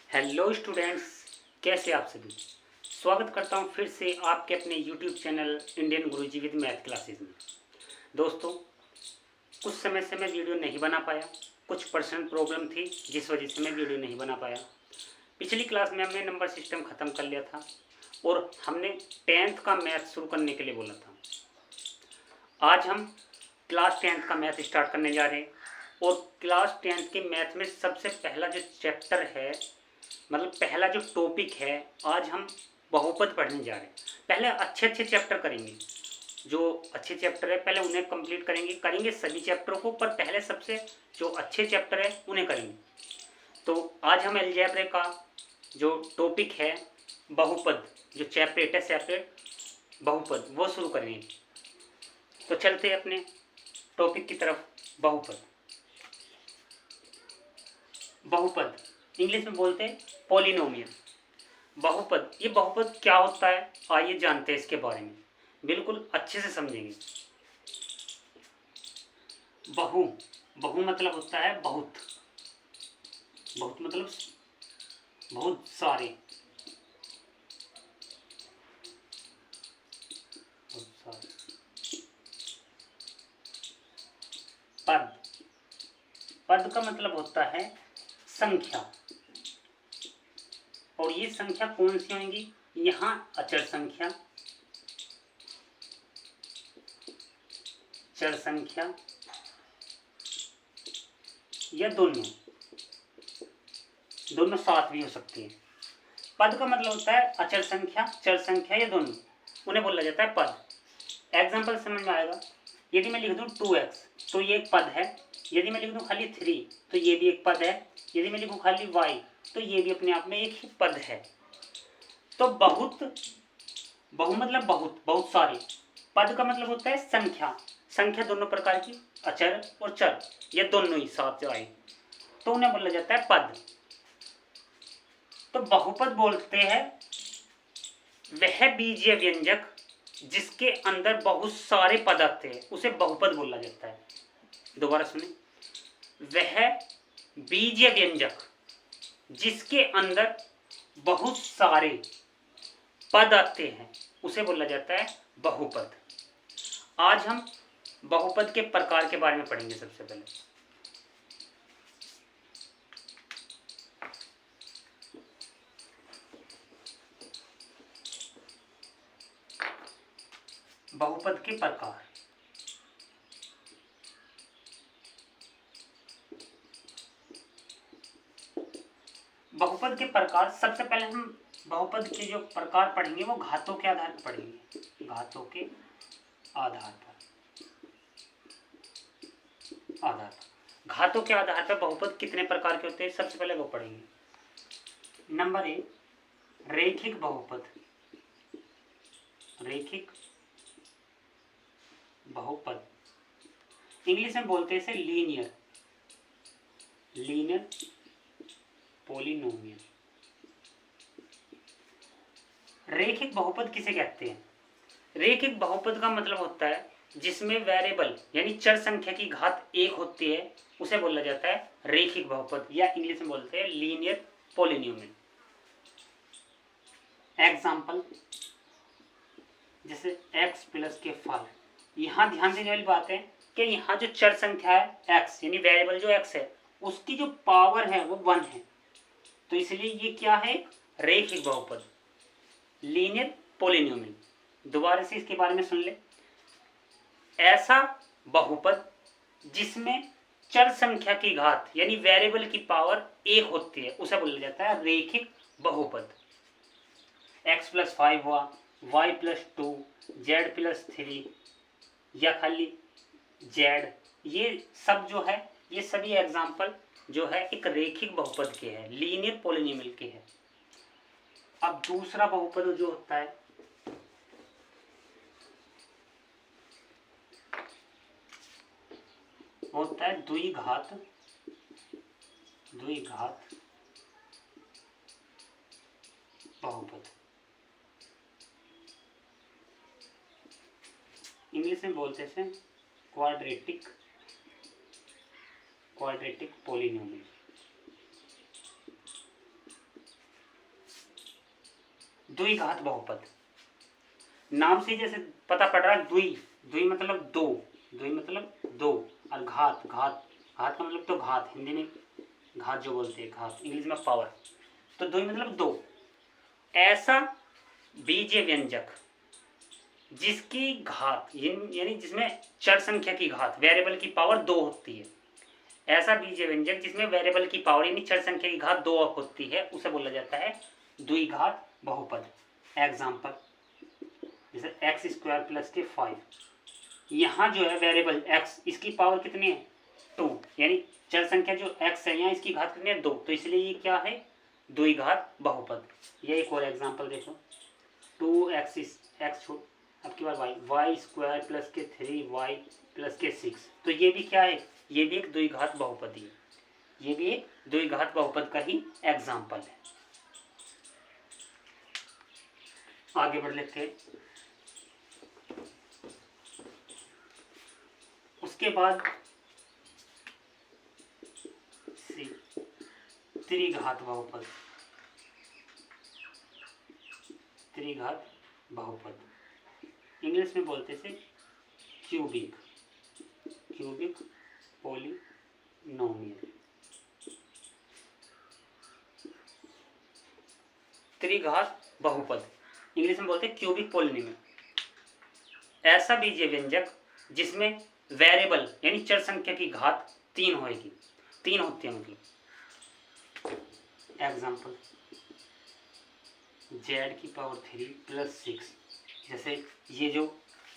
Hello students, कैसे आप सभी। स्वागत करता हूं फिर से आपके अपने YouTube channel Indian Guruji with math classes में। दोस्तों, कुछ समय से मैं वीडियो नहीं बना पाया, कुछ पर्सनल प्रॉब्लम थी जिस वजह से मैं वीडियो नहीं बना पाया। पिछली क्लास में हमने नंबर सिस्टम ख़त्म कर लिया था और हमने 10th का मैथ शुरू करने के लिए बोला था। आज हम क्लास 10th का मैथ स्टार्ट करने जा रहे हैं और क्लास 10th के मैथ में सबसे पहला जो चैप्टर है, मतलब पहला जो टॉपिक है, आज हम बहुपद पढ़ने जा रहे हैं। पहले अच्छे चैप्टर करेंगे, जो अच्छे चैप्टर है पहले उन्हें कंप्लीट करेंगे सभी चैप्टरों को, पर पहले सबसे जो अच्छे चैप्टर है उन्हें करेंगे। तो आज हम अलजेब्रा का जो टॉपिक है बहुपद, जो चैप्टर 8 है सेपरेट बहुपद, वो शुरू करेंगे। तो चलते हैं अपने टॉपिक की तरफ। बहुपद, बहुपद इंग्लिश में बोलते हैं पॉलिनोमियल। बहुपद, ये बहुपद क्या होता है आइए जानते हैं इसके बारे में, बिल्कुल अच्छे से समझेंगे। बहु बहु मतलब होता है बहुत, बहुत मतलब बहुत सारे, बहुत सारे। पद, पद का मतलब होता है संख्या, और ये संख्या कौन सी होंगी, यहाँ अचर संख्या, चर संख्या, या दोनों साथ भी हो सकती है। पद का मतलब होता है अचर संख्या, चर संख्या या दोनों, उन्हें बोला जाता है पद। एग्जाम्पल समझ में आएगा। यदि मैं लिख दूं 2x तो ये एक पद है। यदि मैं लिख दूं खाली 3 तो ये भी एक पद है। यदि मैं लिखूं खाली y तो ये भी अपने आप में एक ही पद है। तो बहुत, बहु मतलब बहुत, बहुत सारे। पद का मतलब होता है संख्या, संख्या दोनों प्रकार की, अचर और चर, ये दोनों ही साथ आए तो उन्हें बोला जाता है पद। तो बहुपद बोलते हैं वह बीजीय व्यंजक जिसके अंदर बहुत सारे पद आते हैं, उसे बहुपद बोला जाता है। दोबारा सुने, वह बीजीय व्यंजक जिसके अंदर बहुत सारे पद आते हैं उसे बोला जाता है बहुपद। आज हम बहुपद के प्रकार के बारे में पढ़ेंगे। सबसे पहले बहुपद के प्रकार। बहुपद के प्रकार, सबसे पहले हम बहुपद के जो प्रकार पढ़ेंगे वो घातों के आधार पर पढ़ेंगे। घातों के आधार पर, घातों के आधार पर बहुपद कितने प्रकार के होते हैं, सबसे पहले वो पढ़ेंगे। नंबर 1, रैखिक बहुपद। रैखिक बहुपद इंग्लिश में बोलते हैं इसे लीनियर, लीनियर पॉलिनोमियल। रैखिक बहुपद किसे कहते हैं? रैखिक बहुपद का मतलब होता है जिसमें वेरिएबल यानी चर संख्या की घात 1 होती है, उसे बोला जाता है रैखिक बहुपद, या इंग्लिश में बोलते हैं लीनियर पॉलिनोमियल। एग्जाम्पल जैसे x प्लस के फल। यहाँ ध्यान देने वाली बात है कि यहाँ जो चर संख्या है x, यानी वेरिएबल जो x है, उसकी जो पावर है वो 1 है, तो इसलिए ये क्या है, रैखिक बहुपद, लीनियर पॉलिनोमियल। दोबारा से इसके बारे में सुन ले। ऐसा बहुपद जिसमें चर संख्या की घात यानी वेरिएबल की पावर 1 होती है उसे बोला जाता है रैखिक बहुपद। x प्लस 5 हुआ, y प्लस 2, z प्लस 3 या खाली z, ये सब जो है, ये सभी एग्जाम्पल जो है एक रैखिक बहुपद के हैं, लीनियर पॉलिनोमियल के हैं। अब दूसरा बहुपद जो होता है होता है द्विघात, द्विघात बहुपद। इंग्लिश में बोलते हैं क्वाड्रेटिक, क्वाड्रेटिक पॉलिनोमियल। द्विघात बहुपद, नाम से जैसे पता पड़ रहा है, द्वि मतलब दो, द्वि मतलब दो, और घात घात का मतलब तो घात, हिंदी में घात जो बोलते हैं, घात इंग्लिश में पावर, तो द्वि मतलब दो। ऐसा बीजीय व्यंजक जिसकी घात यानी जिसमें चर संख्या की घात, वेरिएबल की पावर 2 होती है, ऐसा बीजीय व्यंजक जिसमें वेरिएबल की पावर यानी चर संख्या की घात 2 होती है, उसे बोला जाता है द्विघात बहुपद। एग्जाम्पल जैसे एक्स स्क्वायर प्लस के 5, यहाँ जो है वेरिएबल x, इसकी पावर कितनी है 2, यानी चर संख्या जो x है यहाँ इसकी घात कितनी है 2, तो इसलिए ये क्या है द्विघात बहुपद। ये एक और एग्जांपल देखो, 2x अब की बार वाई स्क्वायर प्लस के 3y प्लस के 6, तो ये भी क्या है, ये भी एक द्विघात बहुपद है, ये भी एक द्विघात बहुपद का ही एग्जांपल है। आगे बढ़ लेते हैं। उसके बाद त्रिघात बहुपद, त्रिघात बहुपद इंग्लिश में बोलते थे क्यूबिक पॉलिनोमियल। त्रिघात बहुपद इंग्लिश में बोलते हैं क्यूबिक पॉलिनोमियल, ऐसा बीजीय व्यंजक जिसमें वेरिएबल यानी चर संख्या की घात 3 होगी, 3 होती है मतलब। एग्जाम्पल z की पावर 3 प्लस 6, जैसे ये जो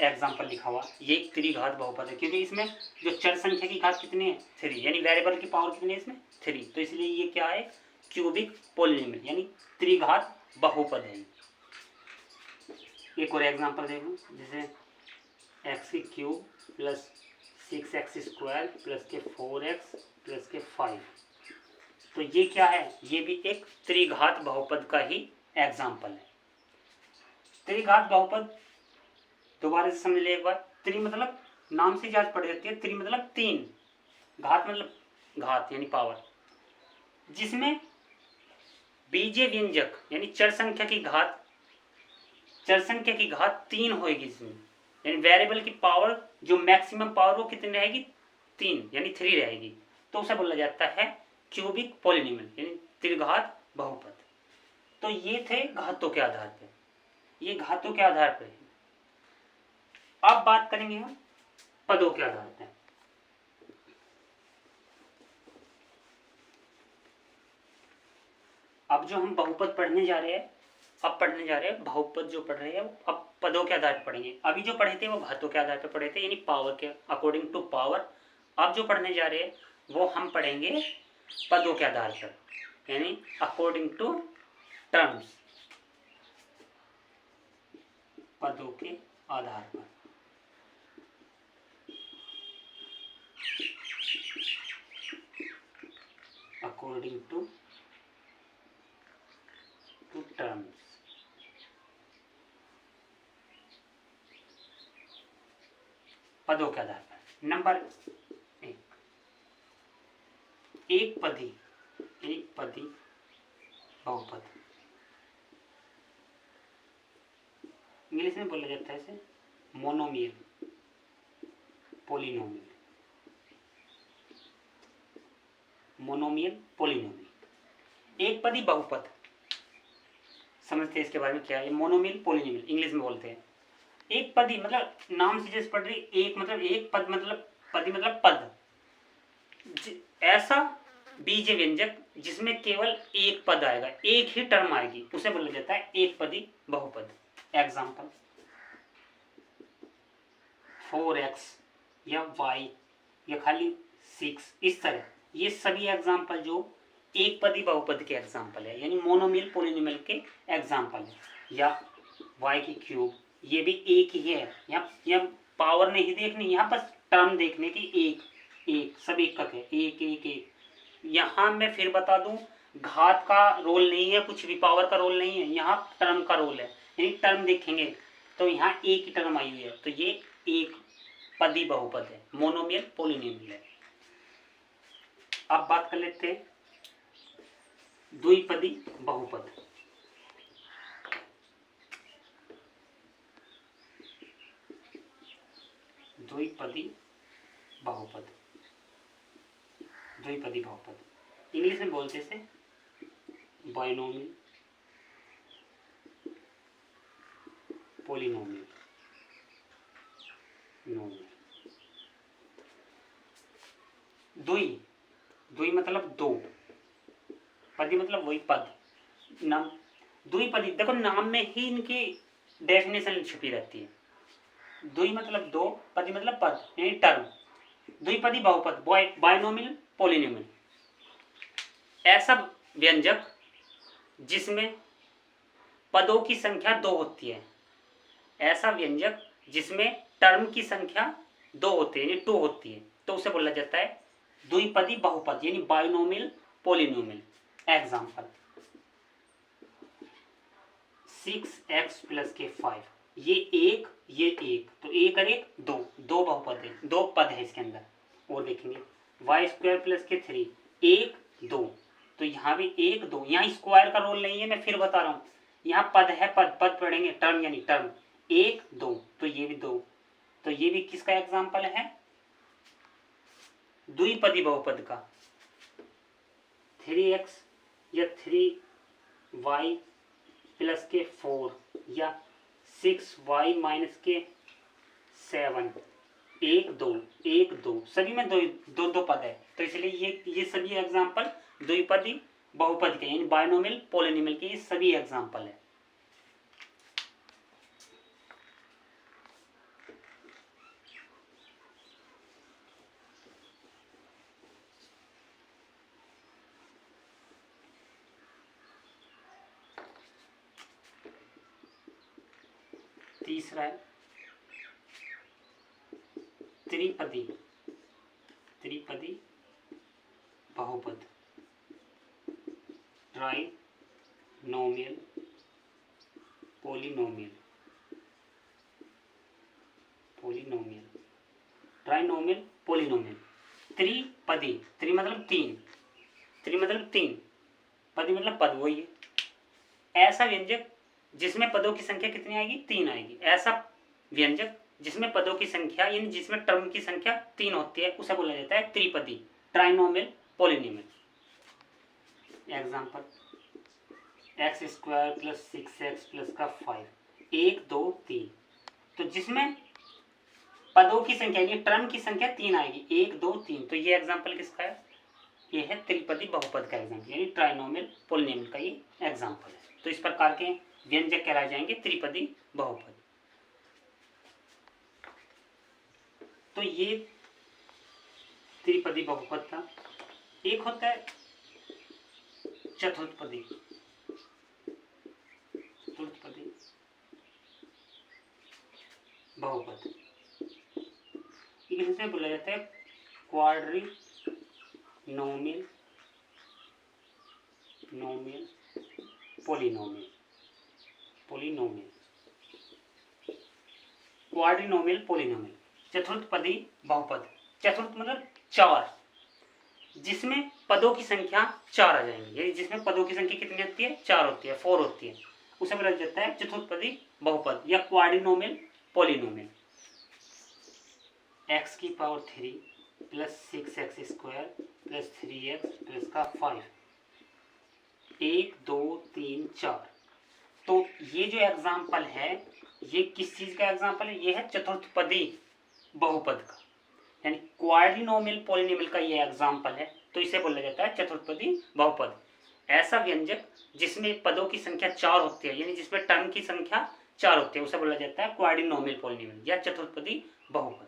एग्जाम्पल लिखा हुआ ये एक त्रिघात बहुपद है, क्योंकि इसमें जो चर संख्या की घात कितनी है 3, यानी वेरिएबल की पावर कितनी है इसमें 3, तो इसलिए ये क्या है क्यूबिक पॉलिनोमियल यानी त्रिघात बहुपद है। एक और एग्जाम्पल देखो, जैसे एक्स की cube plus 6x square plus के 4x प्लस के 5, तो ये क्या है, ये भी एक त्रिघात बहुपद का ही एग्जाम्पल है। त्रिघात बहुपद दोबारा से समझ ले एक बार, त्रि मतलब नाम से जांच पड़ जाती है, त्रि मतलब 3, घात मतलब घात यानी पावर, जिसमें बीजीय व्यंजक यानी चर संख्या की घात 3 होगी, इसमें यानी वेरिएबल की पावर जो मैक्सिमम पावर वो कितनी रहेगी 3 यानी 3 रहेगी, तो उसे बोला जाता है क्यूबिक पॉलिनोमियल यानी त्रिघात बहुपद। तो ये थे घातों के आधार पे, ये घातों के आधार पे। अब बात करेंगे हम पदों के आधार पे। अब जो हम बहुपद पढ़ने जा रहे हैं, बहुपद जो पढ़ रहे हैं अब पदों के आधार पर पढ़ेंगे। अभी जो पढ़े थे वो घातों के आधार पर पढ़े थे, यानी पावर के अकॉर्डिंग टू पावर। अब जो पढ़ने जा रहे हैं वो हम पढ़ेंगे पदों के आधार पर, यानी अकॉर्डिंग टू टर्म्स, पदों के आधार पर। अकॉर्डिंग टू टर्म्स, पदों के आधार पर। नंबर 1, एक पदी बहुपद, इंग्लिश में बोला जाता है इसे मोनोमियल पॉलिनोमियल, मोनोमियल पॉलिनोमियल। एक पदी बहुपद समझते हैं इसके बारे में क्या है, मोनोमियल पॉलिनोमियल इंग्लिश में बोलते हैं। एक पदी मतलब नाम से जैसे पढ़ रही, एक मतलब एक, पद मतलब पदी मतलब पद, ऐसा बीजीय व्यंजक जिसमें केवल एक पद आएगा, एक ही टर्म आएगी, उसे बोला जाता है एक पदी बहुपद। एग्जाम्पल 4x या y या खाली 6, इस तरह ये सभी एग्जाम्पल जो एक पदी बहुपद के एग्जाम्पल है, यानी मोनोमियल पॉलिनोमियल के एग्जाम्पल है। या y की क्यूब, ये भी एक ही है, यहाँ पावर नहीं देखनी, यहाँ बस टर्म देखने की, एक सब एकक है, एक। यहाँ मैं फिर बता दूं, घात का रोल नहीं है, कुछ भी पावर का रोल नहीं है, यहाँ टर्म का रोल है, यानी टर्म देखेंगे तो यहाँ एक ही टर्म आई हुई है, तो ये एक पदी बहुपद है, मोनोमियल पॉलिनोमियल है। अब बात कर लेते हैं द्विपदी बहुपद। द्विपदी बहुपद, द्विपदी बहुपद इंग्लिश में बोलते से बाइनोमियल, पोलिनोमियल, नोमियल। द्वि, द्वि मतलब दो, पदी मतलब वही पद, नाम द्विपदी। देखो नाम में ही इनकी डेफिनेशन छुपी रहती है। द्वि मतलब दो, पदी मतलब पद यानी टर्म। द्विपदी बहुपद, बाइनोमियल, पोलिनोमियल, ऐसा व्यंजक जिसमें पदों की संख्या दो होती है, ऐसा व्यंजक जिसमें टर्म की संख्या दो होती है यानी टू होती है, तो उसे बोला जाता है द्विपदी बहुपद यानी बाइनोमियल, पोलिनोमियल। एग्जाम्पल 6x + के 5, ये एक, तो एक और एक दो, दो बहुपद है, दो पद है इसके अंदर। और देखेंगे y² + के 3, एक दो, तो यहाँ भी एक दो, यहाँ स्क्वायर का रोल नहीं है, मैं फिर बता रहा हूँ, यहाँ पद है, पद पद पढ़ेंगे, टर्म यानी टर्म, एक दो, तो ये भी दो, तो ये भी किसका एग्जाम्पल है? द्विपदी बहुपद का। 3x या 3y + के 4 या 6y - के 7, एक दो, सभी में दो दो पद है, तो इसलिए ये सभी एग्जाम्पल द्विपदी बहुपद के यानी बाइनोमियल, पोलिनोमियल के ये सभी एग्जाम्पल है। तीसरा है त्रिपदी, त्रिपदी बहुपद, trinomial, polynomial, polynomial, trinomial, polynomial. त्रिपदी, त्रि मतलब तीन, त्रि मतलब तीन, पदी मतलब पद, वही है। ऐसा व्यंजक जिसमें पदों की संख्या कितनी आएगी? तीन आएगी। ऐसा व्यंजक जिसमें पदों की संख्या यानी जिसमें टर्म की संख्या तीन होती है उसे बोला जाता है त्रिपदी, trinomial, polynomial. Example x² + 6x + का 5, एक दो तीन, तो जिसमें पदों की संख्या यानी टर्म की संख्या तीन आएगी, एक दो तीन, तो ये एग्जाम्पल किसका है? ये है त्रिपदी बहुपद का एग्जाम्पल यानी ट्राइनोमियल, पोलिनोमियल का ये एग्जाम्पल है। तो इस प्रकार के व्यंजक कहलाए जाएंगे त्रिपदी बहुपद। तो ये त्रिपदी बहुपद था। एक होता है चतुर्थपदी, चतुर्थपदी बहुपद, इंग्लिश में बोला जाता है क्वाड्रिनोमियल, नोमियल, पोलिनोमियल, पोलिनोमियल, क्वाड्रिनोमियल, पोलिनोमियल। चतुर्थपदी बहुपद, चतुर्थ मतलब चार, जिसमें पदों की संख्या चार आ जाएंगी, यानी जिसमें पदों की संख्या कितनी होती है? चार होती है, 4 होती है, उसे बोला जाता है चतुर्थपदी बहुपद या क्वाड्रिनोमियल, पोलिनोमियल। x³ + 6x² + 3x + का 5, एक दो तीन चार, तो ये जो एग्जाम्पल है ये किस चीज का एग्जाम्पल है? ये है चतुर्थपदी बहुपद का, यानी क्वाड्रिनोमियल, पोलिनोमियल का ये एग्जाम्पल है, तो इसे बोला जाता है चतुर्थपदी बहुपद। ऐसा व्यंजक जिसमें पदों की संख्या चार होती है यानी जिसमें टर्म की संख्या चार होती है उसे बोला जाता है क्वाड्रिनोमियल, पोलिनोमियल या चतुर्थपदी बहुपद।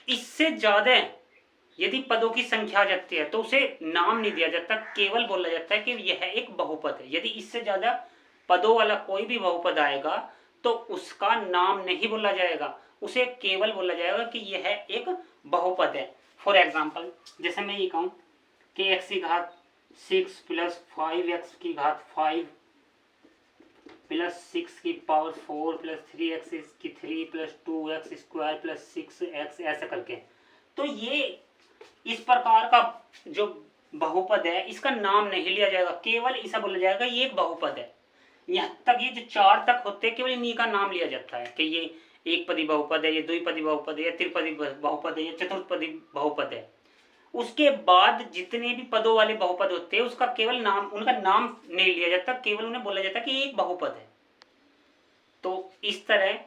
इससे ज्यादा यदि पदों की संख्या आ जाती है तो उसे नाम नहीं दिया जाता, केवल बोला जाता है कि यह एक बहुपद है। यदि इससे ज्यादा पदों वाला कोई भी बहुपद आएगा तो उसका नाम नहीं बोला जाएगा, उसे केवल बोला जाएगा कि यह एक बहुपद है। फॉर एग्जाम्पल जैसे मैं ये कहूँ कि x⁻6 + 5x⁻5 + 6⁴ + 3x⁴ + 2x² + 6x ऐसा करके, तो ये इस प्रकार का जो बहुपद है इसका नाम नहीं लिया जाएगा, केवल ऐसा बोला जाएगा ये एक बहुपद है। यहाँ तक ये जो चार तक होते हैं केवल इन्हीं का नाम लिया जाता है कि ये एकपदी बहुपद है, ये द्विपदी बहुपद है, या त्रिपदी बहुपद है, या चतुर्पदी बहुपद है, उसके बाद जितने भी पदों वाले बहुपद होते हैं उसका केवल नाम, उनका नाम नहीं लिया जाता, केवल उन्हें बोला जाता कि ये एक बहुपद है। तो इस तरह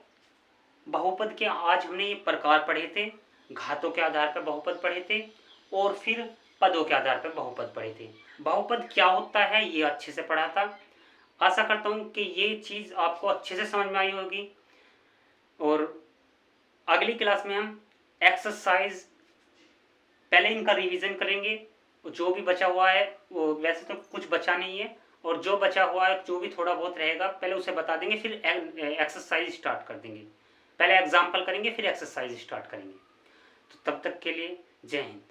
बहुपद के आज हमने ये प्रकार पढ़े थे, घातों के आधार पर बहुपद पढ़े थे और फिर पदों के आधार पर बहुपद पढ़े थे। बहुपद क्या होता है ये अच्छे से पढ़ा था। आशा करता हूँ कि ये चीज़ आपको अच्छे से समझ में आई होगी। और अगली क्लास में हम एक्सरसाइज पहले इनका रिवीजन करेंगे, जो भी बचा हुआ है वो, वैसे तो कुछ बचा नहीं है, और जो बचा हुआ है जो भी थोड़ा बहुत रहेगा पहले उसे बता देंगे, फिर एक्सरसाइज स्टार्ट कर देंगे। पहले एग्जाम्पल करेंगे फिर एक्सरसाइज स्टार्ट करेंगे। तो तब तक के लिए जय हिंद।